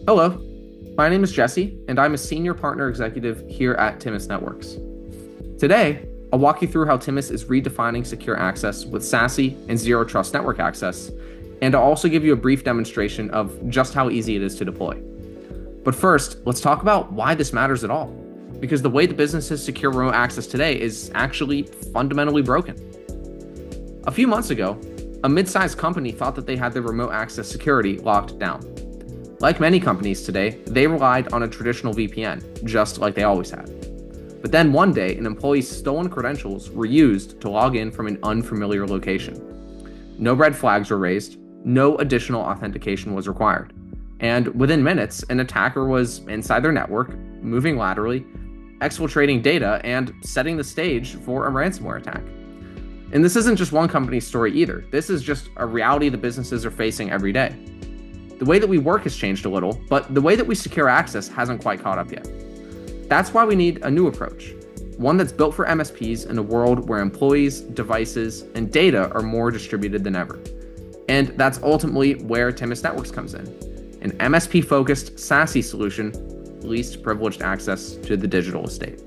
Hello, my name is Jesse, and I'm a senior partner executive here at Timus Networks. Today, I'll walk you through how Timus is redefining secure access with SASE and zero trust network access, and I'll also give you a brief demonstration of just how easy it is to deploy. But first, let's talk about why this matters at all, because the way the businesses secure remote access today is actually fundamentally broken. A few months ago, a mid-sized company thought that they had their remote access security locked down. Like many companies today, they relied on a traditional VPN, just like they always had. But then one day, an employee's stolen credentials were used to log in from an unfamiliar location. No red flags were raised, no additional authentication was required. And within minutes, an attacker was inside their network, moving laterally, exfiltrating data, and setting the stage for a ransomware attack. And this isn't just one company's story either. This is just a reality the businesses are facing every day. The way that we work has changed a little, but the way that we secure access hasn't quite caught up yet. That's why we need a new approach, one that's built for MSPs in a world where employees, devices, and data are more distributed than ever. And that's ultimately where Timus Networks comes in, an MSP-focused SASE solution, least privileged access to the digital estate.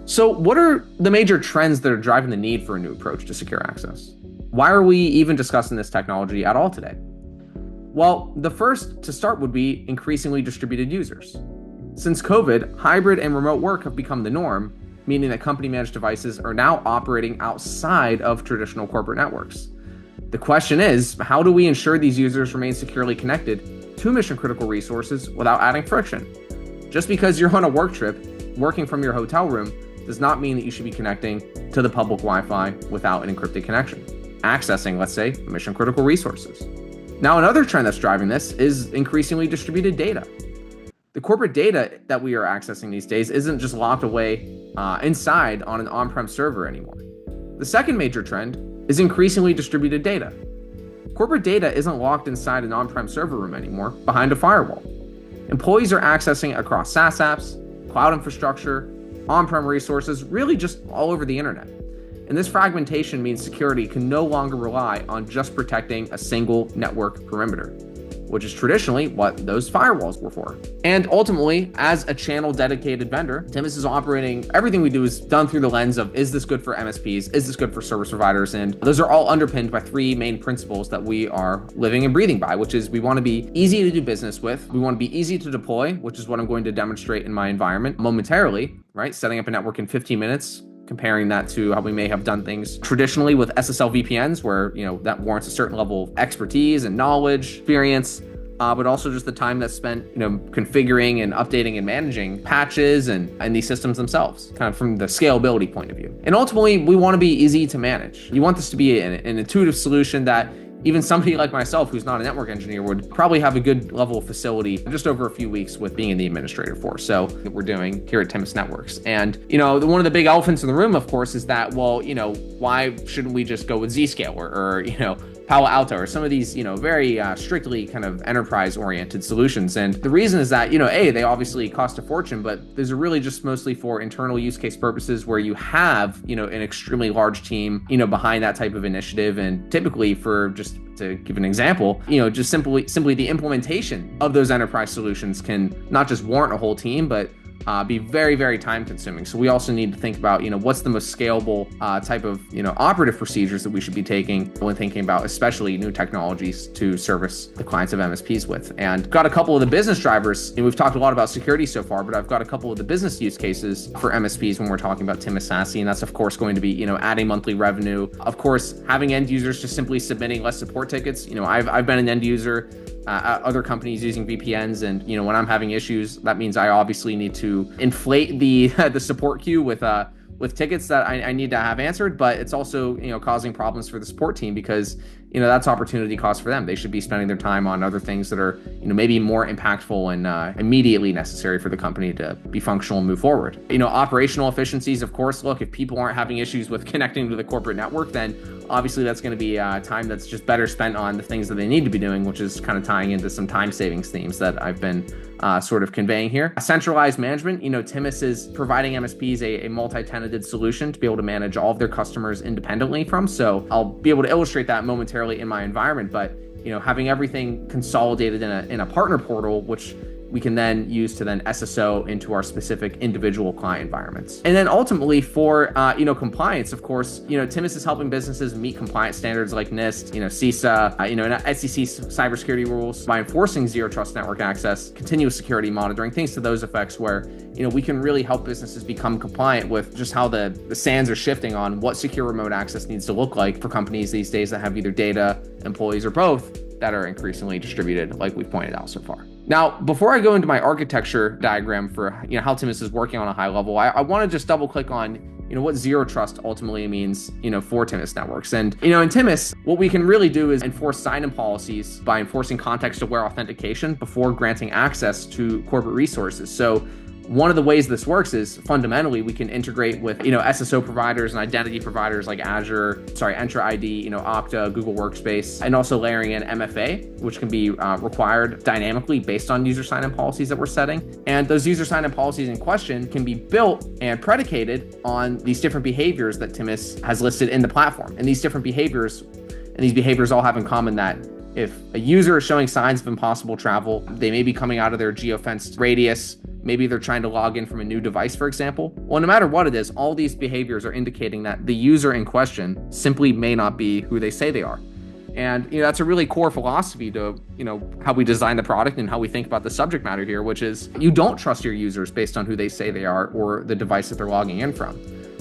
So what are the major trends that are driving the need for a new approach to secure access? Why are we even discussing this technology at all today? Well, the first to start would be increasingly distributed users. Since COVID, hybrid and remote work have become the norm, meaning that company-managed devices are now operating outside of traditional corporate networks. The question is, how do we ensure these users remain securely connected to mission-critical resources without adding friction? Just because you're on a work trip, working from your hotel room, does not mean that you should be connecting to the public Wi-Fi without an encrypted connection, accessing, let's say, mission-critical resources. Now, another trend that's driving this is increasingly distributed data. The corporate data that we are accessing these days isn't just locked away inside on an on-prem server anymore. The second major trend is increasingly distributed data. Corporate data isn't locked inside an on-prem server room anymore behind a firewall. Employees are accessing across SaaS apps, cloud infrastructure, on-prem resources, really just all over the internet. And this fragmentation means security can no longer rely on just protecting a single network perimeter, which is traditionally what those firewalls were for. And ultimately, as a channel dedicated vendor, Timus is operating, everything we do is done through the lens of, is this good for MSPs? Is this good for service providers? And those are all underpinned by three main principles that we are living and breathing by, which is we want to be easy to do business with. We want to be easy to deploy, which is what I'm going to demonstrate in my environment momentarily, right? Setting up a network in 15 minutes, comparing that to how we may have done things traditionally with SSL VPNs, where that warrants a certain level of expertise and knowledge, experience, but also just the time that's spent configuring and updating and managing patches and these systems themselves, kind of from the scalability point of view. And ultimately, we want to be easy to manage. You want this to be an intuitive solution that even somebody like myself, who's not a network engineer, would probably have a good level of facility just over a few weeks with being in the administrator for. So we're doing here at Timus Networks. And, one of the big elephants in the room, of course, is that, why shouldn't we just go with Zscaler or Palo Alto or some of these, very strictly kind of enterprise-oriented solutions? And the reason is that, they obviously cost a fortune, but those are really just mostly for internal use case purposes where you have, an extremely large team, behind that type of initiative. And typically for just to give an example, just simply the implementation of those enterprise solutions can not just warrant a whole team, but be very, very time consuming. So we also need to think about, what's the most scalable type of, operative procedures that we should be taking when thinking about especially new technologies to service the clients of MSPs with. And got a couple of the business drivers, and we've talked a lot about security so far, but I've got a couple of the business use cases for MSPs when we're talking about Timus SASE, and that's of course going to be, adding monthly revenue. Of course, having end users just simply submitting less support tickets. I've been an end user at other companies using VPNs, and when I'm having issues, that means I obviously need to inflate the the support queue with tickets that I need to have answered, but it's also causing problems for the support team because that's opportunity cost for them. They should be spending their time on other things that are maybe more impactful and immediately necessary for the company to be functional and move forward. Operational efficiencies, of course. Look, if people aren't having issues with connecting to the corporate network, then obviously that's going to be time that's just better spent on the things that they need to be doing, which is kind of tying into some time savings themes that I've been sort of conveying here. Centralized management, Timus is providing MSPs a multi-tenanted solution to be able to manage all of their customers independently from. So I'll be able to illustrate that momentarily in my environment, but having everything consolidated in a partner portal, which we can then use to then SSO into our specific individual client environments. And then ultimately for, compliance, of course, Timus is helping businesses meet compliance standards like NIST, CISA, and SEC cybersecurity rules by enforcing zero trust network access, continuous security monitoring, things to those effects where, we can really help businesses become compliant with just how the sands are shifting on what secure remote access needs to look like for companies these days that have either data, employees, or both that are increasingly distributed, like we've pointed out so far. Now, before I go into my architecture diagram for how Timus is working on a high level, I want to just double click on what zero trust ultimately means for Timus networks. And in Timus, what we can really do is enforce sign-in policies by enforcing context-aware authentication before granting access to corporate resources. So one of the ways this works is fundamentally we can integrate with SSO providers and identity providers like Entra ID, Okta, Google Workspace, and also layering in MFA, which can be required dynamically based on user sign-in policies that we're setting. And those user sign-in policies in question can be built and predicated on these different behaviors that Timus has listed in the platform. And these different behaviors all have in common that if a user is showing signs of impossible travel, they may be coming out of their geofenced radius. Maybe they're trying to log in from a new device, for example. Well, no matter what it is, all these behaviors are indicating that the user in question simply may not be who they say they are. And that's a really core philosophy to how we design the product and how we think about the subject matter here, which is you don't trust your users based on who they say they are or the device that they're logging in from.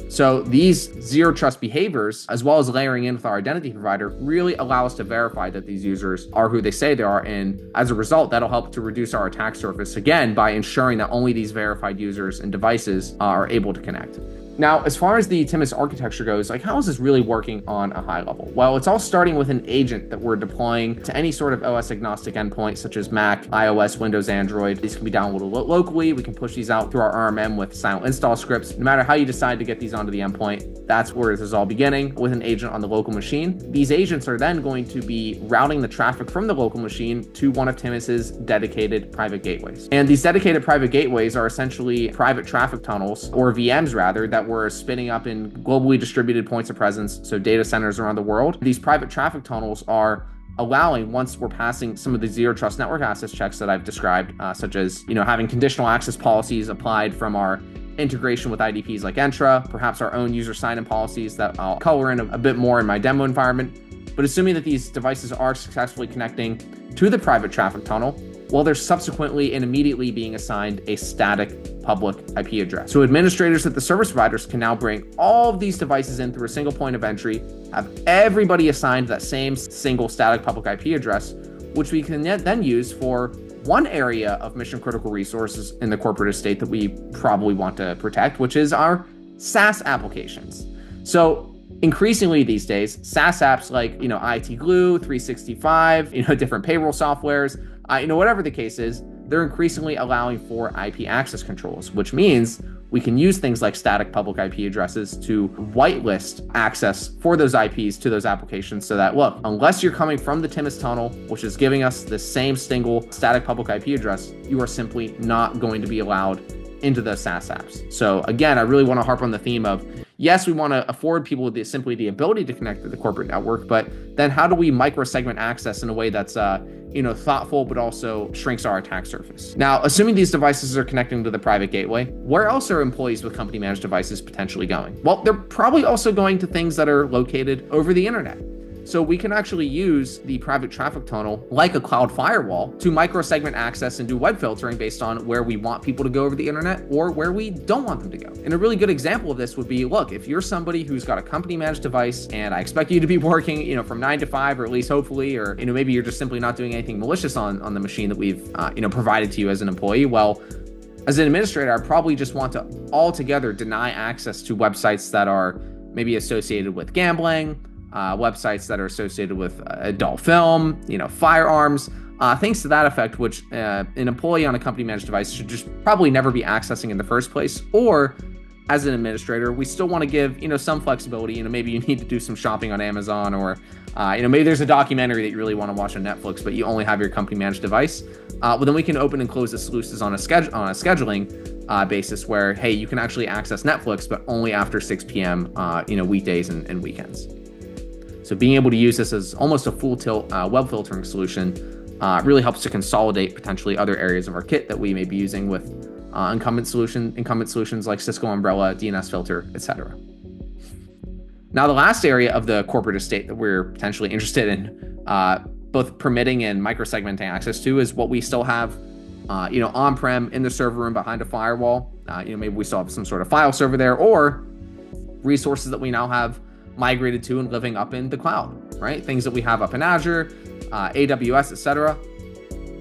So these zero trust behaviors, as well as layering in with our identity provider, really allow us to verify that these users are who they say they are. And as a result, that'll help to reduce our attack surface, again, by ensuring that only these verified users and devices are able to connect. Now, as far as the Timus architecture goes, how is this really working on a high level? Well, it's all starting with an agent that we're deploying to any sort of OS agnostic endpoint, such as Mac, iOS, Windows, Android. These can be downloaded locally. We can push these out through our RMM with silent install scripts. No matter how you decide to get these onto the endpoint, that's where this is all beginning with an agent on the local machine. These agents are then going to be routing the traffic from the local machine to one of Timus's dedicated private gateways. And these dedicated private gateways are essentially private traffic tunnels, or VMs rather, that we're spinning up in globally distributed points of presence, so data centers around the world. These private traffic tunnels are allowing, once we're passing some of the zero trust network access checks that I've described, such as having conditional access policies applied from our integration with IDPs like Entra, perhaps our own user sign-in policies that I'll color in a bit more in my demo environment. But assuming that these devices are successfully connecting to the private traffic tunnel, well, they're subsequently and immediately being assigned a static public IP address. So administrators at the service providers can now bring all of these devices in through a single point of entry, have everybody assigned that same single static public IP address, which we can then use for one area of mission critical resources in the corporate estate that we probably want to protect, which is our SaaS applications. So increasingly these days, SaaS apps like, IT Glue, 365, different payroll softwares, whatever the case is, they're increasingly allowing for IP access controls, which means we can use things like static public IP addresses to whitelist access for those IPs to those applications so that, look, unless you're coming from the Timus tunnel, which is giving us the same single static public IP address, you are simply not going to be allowed into the SaaS apps. So again, I really want to harp on the theme of, yes, we want to afford people simply the ability to connect to the corporate network, but then how do we microsegment access in a way that's thoughtful, but also shrinks our attack surface? Now, assuming these devices are connecting to the private gateway, where else are employees with company managed devices potentially going? Well, they're probably also going to things that are located over the internet. So we can actually use the private traffic tunnel like a cloud firewall to microsegment access and do web filtering based on where we want people to go over the internet or where we don't want them to go. And a really good example of this would be, look, if you're somebody who's got a company managed device and I expect you to be working, from 9 to 5, or at least hopefully, or, maybe you're just simply not doing anything malicious on the machine that we've, provided to you as an employee. Well, as an administrator, I probably just want to altogether deny access to websites that are maybe associated with gambling, websites that are associated with adult film, firearms, things to that effect, which an employee on a company managed device should just probably never be accessing in the first place. Or as an administrator, we still want to give, some flexibility. Maybe you need to do some shopping on Amazon, or, maybe there's a documentary that you really want to watch on Netflix, but you only have your company managed device. Well, then we can open and close the sluices on a scheduling basis where, hey, you can actually access Netflix, but only after 6 p.m., weekdays and weekends. So being able to use this as almost a full tilt web filtering solution really helps to consolidate potentially other areas of our kit that we may be using with incumbent solutions like Cisco Umbrella, DNS Filter, etc. Now, the last area of the corporate estate that we're potentially interested in both permitting and microsegmenting access to is what we still have, on-prem in the server room behind a firewall. Maybe we still have some sort of file server there, or resources that we now have migrated to and living up in the cloud, right? Things that we have up in Azure, AWS, etc.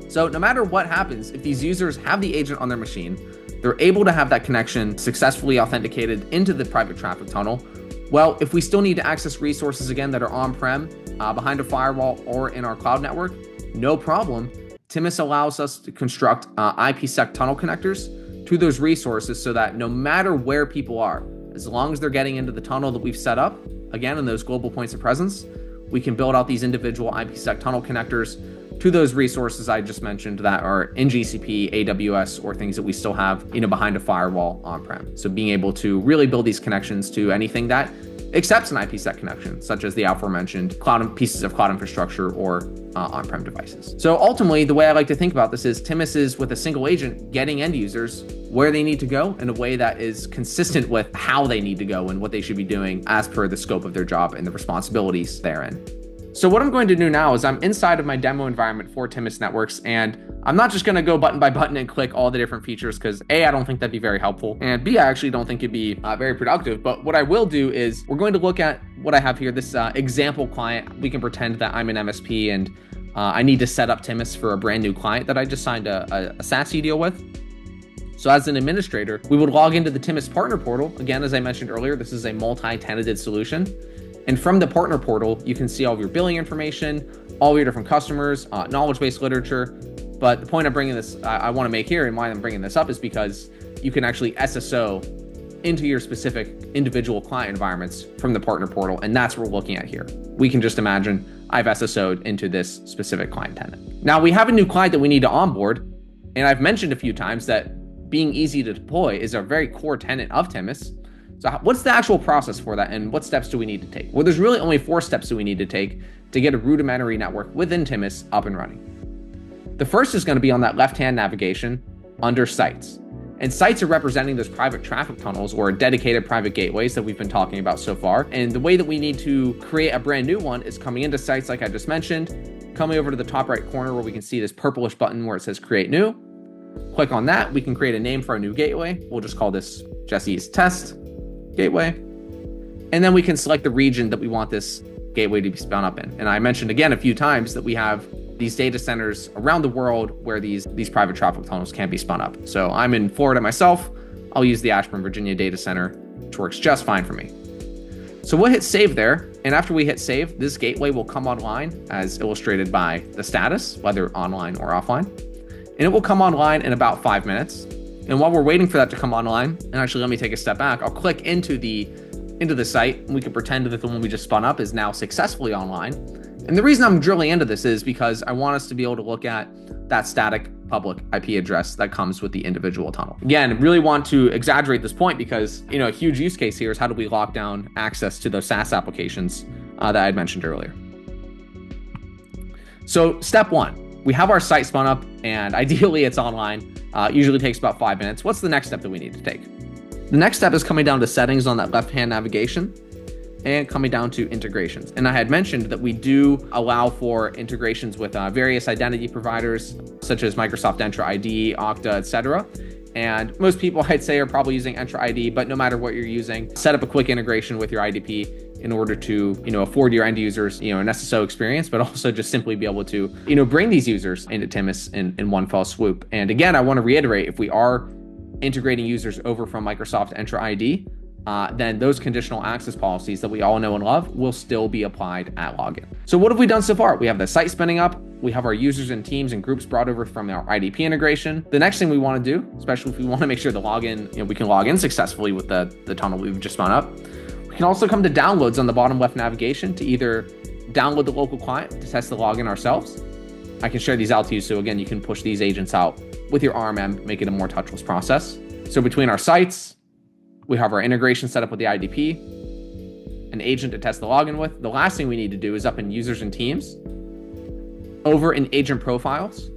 So no matter what happens, if these users have the agent on their machine, they're able to have that connection successfully authenticated into the private traffic tunnel. Well, if we still need to access resources again that are on-prem, behind a firewall, or in our cloud network, no problem. Timus allows us to construct IPsec tunnel connectors to those resources so that no matter where people are, as long as they're getting into the tunnel that we've set up, again, in those global points of presence, we can build out these individual IPsec tunnel connectors to those resources I just mentioned that are in GCP, AWS, or things that we still have, behind a firewall on-prem. So being able to really build these connections to anything that accepts an IPsec connection, such as the aforementioned pieces of cloud infrastructure or on-prem devices. So ultimately, the way I like to think about this is Timus is, with a single agent, getting end users where they need to go in a way that is consistent with how they need to go and what they should be doing as per the scope of their job and the responsibilities therein. So what I'm going to do now is I'm inside of my demo environment for Timus Networks, and I'm not just going to go button by button and click all the different features because A, I don't think that'd be very helpful, and B, I actually don't think it'd be very productive. But what I will do is we're going to look at what I have here, this example client. We can pretend that I'm an MSP and I need to set up Timus for a brand new client that I just signed a SASE deal with. So as an administrator, we would log into the Timus partner portal. Again, as I mentioned earlier, this is a multi-tenanted solution. And from the partner portal, you can see all of your billing information, all of your different customers, knowledge base literature. But the point I'm bringing this, I want to make here, and why I'm bringing this up, is because you can actually SSO into your specific individual client environments from the partner portal. And that's what we're looking at here. We can just imagine I've SSO'd into this specific client tenant. Now we have a new client that we need to onboard. And I've mentioned a few times that being easy to deploy is a very core tenet of Timus. So what's the actual process for that, and what steps do we need to take? Well, there's really only 4 steps that we need to take to get a rudimentary network within Timus up and running. The first is going to be on that left-hand navigation under sites. And sites are representing those private traffic tunnels or dedicated private gateways that we've been talking about so far. And the way that we need to create a brand new one is coming into sites like I just mentioned, coming over to the top right corner where we can see this purplish button where it says create new. Click on that. We can create a name for our new gateway. We'll just call this Jesse's test gateway. And then we can select the region that we want this gateway to be spun up in. And I mentioned again a few times that we have these data centers around the world where these private traffic tunnels can be spun up. So I'm in Florida myself. I'll use the Ashburn, Virginia data center, which works just fine for me. So we'll hit save there. And after we hit save, this gateway will come online as illustrated by the status, whether online or offline. And it will come online in about 5 minutes. And while we're waiting for that to come online, and actually let me take a step back, I'll click into the site, and we can pretend that the one we just spun up is now successfully online. And the reason I'm drilling into this is because I want us to be able to look at that static public IP address that comes with the individual tunnel. Again, really want to exaggerate this point because, a huge use case here is how do we lock down access to those SaaS applications that I had mentioned earlier. So step 1, we have our site spun up and ideally it's online. Usually takes about 5 minutes. What's the next step that we need to take? The next step is coming down to settings on that left-hand navigation and coming down to integrations. And I had mentioned that we do allow for integrations with various identity providers, such as Microsoft Entra ID, Okta, etc. And most people I'd say are probably using Entra ID, but no matter what you're using, set up a quick integration with your IDP in order to, afford your end users, an SSO experience, but also just simply be able to, bring these users into Timus in one fell swoop. And again, I want to reiterate, if we are integrating users over from Microsoft Entra ID, then those conditional access policies that we all know and love will still be applied at login. So what have we done so far? We have the site spinning up. We have our users and teams and groups brought over from our IDP integration. The next thing we want to do, especially if we want to make sure the login, we can log in successfully with the tunnel we've just spun up. We can also come to downloads on the bottom left navigation to either download the local client to test the login ourselves. I can share these out to you. So again, you can push these agents out with your RMM, make it a more touchless process. So between our sites, we have our integration set up with the IDP. an agent to test the login with, the last thing we need to do is up in users and teams, over in agent profiles.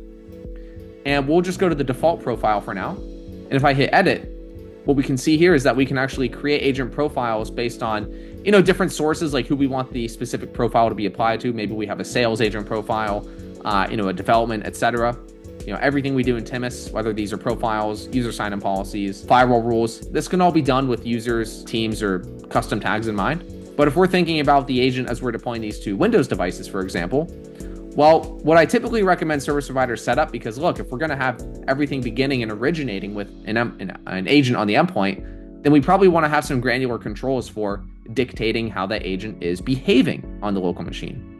And we'll just go to the default profile for now. And if I hit edit, what we can see here is that we can actually create agent profiles based on, different sources, like who we want the specific profile to be applied to. Maybe we have a sales agent profile, a development, etc. Everything we do in Timus, whether these are profiles, user sign-in policies, firewall rules, this can all be done with users, teams, or custom tags in mind. But if we're thinking about the agent as we're deploying these to Windows devices, for example, well, what I typically recommend service providers set up, because look, if we're going to have everything beginning and originating with an agent on the endpoint, then we probably want to have some granular controls for dictating how that agent is behaving on the local machine.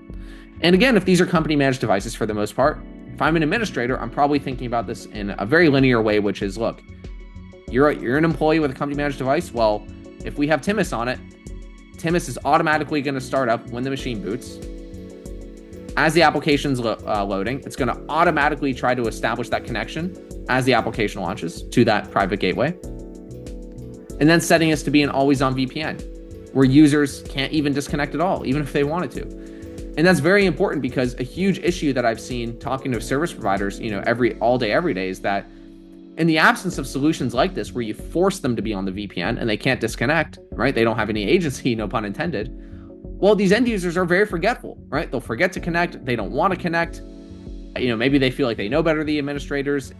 And again, if these are company managed devices for the most part, if I'm an administrator, I'm probably thinking about this in a very linear way, which is, look, you're an employee with a company managed device. Well, if we have Timus on it, Timus is automatically going to start up when the machine boots. As the application's loading, it's going to automatically try to establish that connection as the application launches to that private gateway. And then setting us to be an always-on VPN, where users can't even disconnect at all, even if they wanted to. And that's very important, because a huge issue that I've seen talking to service providers, all day, every day, is that in the absence of solutions like this, where you force them to be on the VPN and they can't disconnect, right? They don't have any agency, no pun intended. Well, these end users are very forgetful, right? They'll forget to connect. They don't want to connect. Maybe they feel like they know better than the administrators.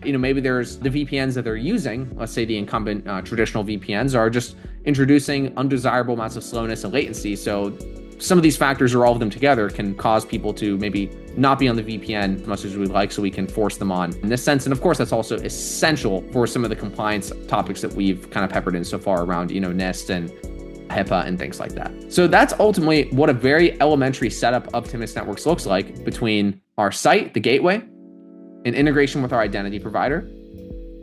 Maybe there's the VPNs that they're using. Let's say the incumbent traditional VPNs are just introducing undesirable amounts of slowness and latency. So some of these factors, or all of them together, can cause people to maybe not be on the VPN as much as we'd like, so we can force them on in this sense. And of course, that's also essential for some of the compliance topics that we've kind of peppered in so far around, NIST and HIPAA and things like that. So that's ultimately what a very elementary setup of Timus Networks looks like, between our site, the gateway, an integration with our identity provider,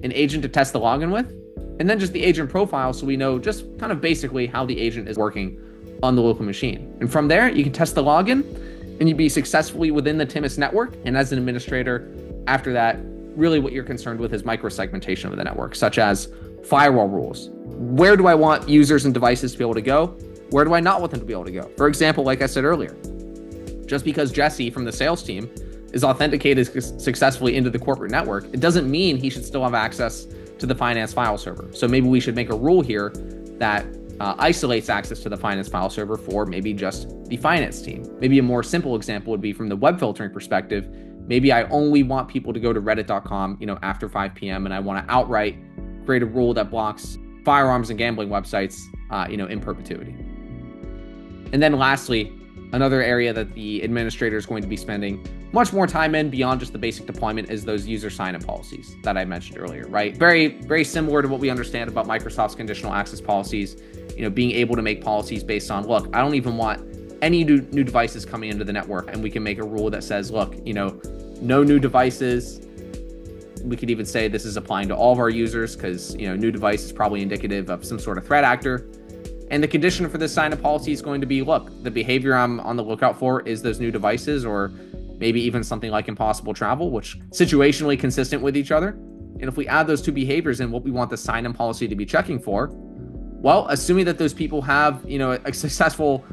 an agent to test the login with, and then just the agent profile, so we know just kind of basically how the agent is working on the local machine. And from there, you can test the login and you'd be successfully within the Timus network. And as an administrator, after that, really what you're concerned with is microsegmentation of the network, such as firewall rules. Where do I want users and devices to be able to go? Where do I not want them to be able to go? For example, like I said earlier, just because Jesse from the sales team is authenticated successfully into the corporate network, it doesn't mean he should still have access to the finance file server. So maybe we should make a rule here that isolates access to the finance file server for maybe just the finance team. Maybe a more simple example would be from the web filtering perspective. Maybe I only want people to go to reddit.com, after 5 p.m. and I want to outright create a rule that blocks firearms and gambling websites, in perpetuity. And then lastly, another area that the administrator is going to be spending much more time in beyond just the basic deployment is those user sign-in policies that I mentioned earlier, right? Very, very similar to what we understand about Microsoft's conditional access policies, being able to make policies based on, look, I don't even want any new devices coming into the network, and we can make a rule that says, look, no new devices. We could even say this is applying to all of our users, because, new device is probably indicative of some sort of threat actor. And the condition for this sign-up policy is going to be, look, the behavior I'm on the lookout for is those new devices, or maybe even something like impossible travel, which situationally consistent with each other. And if we add those two behaviors in, what we want the sign-in policy to be checking for, well, assuming that those people have, a successful,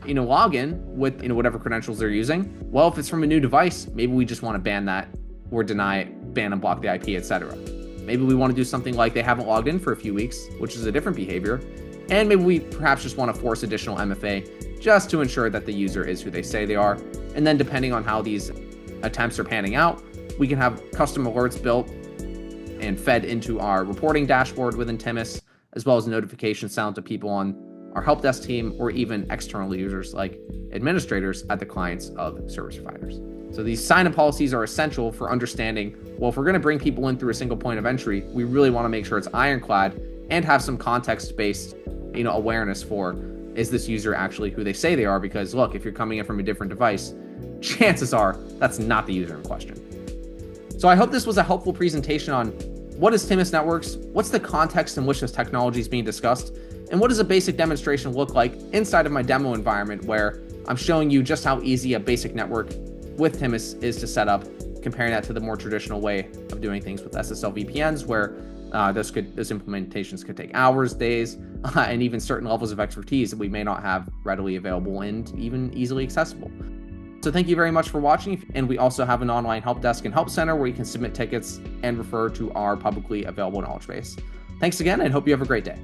login with, whatever credentials they're using. Well, if it's from a new device, maybe we just want to ban that or deny it, ban and block the IP, etc. Maybe we want to do something like they haven't logged in for a few weeks, which is a different behavior. And maybe we perhaps just want to force additional MFA just to ensure that the user is who they say they are. And then depending on how these attempts are panning out, we can have custom alerts built and fed into our reporting dashboard within Timus, as well as notifications sound to people on our help desk team, or even external users like administrators at the clients of service providers. So these sign-in policies are essential for understanding, well, if we're going to bring people in through a single point of entry, we really want to make sure it's ironclad and have some context-based, awareness for, is this user actually who they say they are? Because look, if you're coming in from a different device, chances are that's not the user in question. So I hope this was a helpful presentation on what is Timus Networks, what's the context in which this technology is being discussed, and what does a basic demonstration look like inside of my demo environment, where I'm showing you just how easy a basic network with Timus is to set up, comparing that to the more traditional way of doing things with SSL VPNs, where Those implementations could take hours, days, and even certain levels of expertise that we may not have readily available and even easily accessible. So thank you very much for watching. And we also have an online help desk and help center where you can submit tickets and refer to our publicly available knowledge base. Thanks again, and hope you have a great day.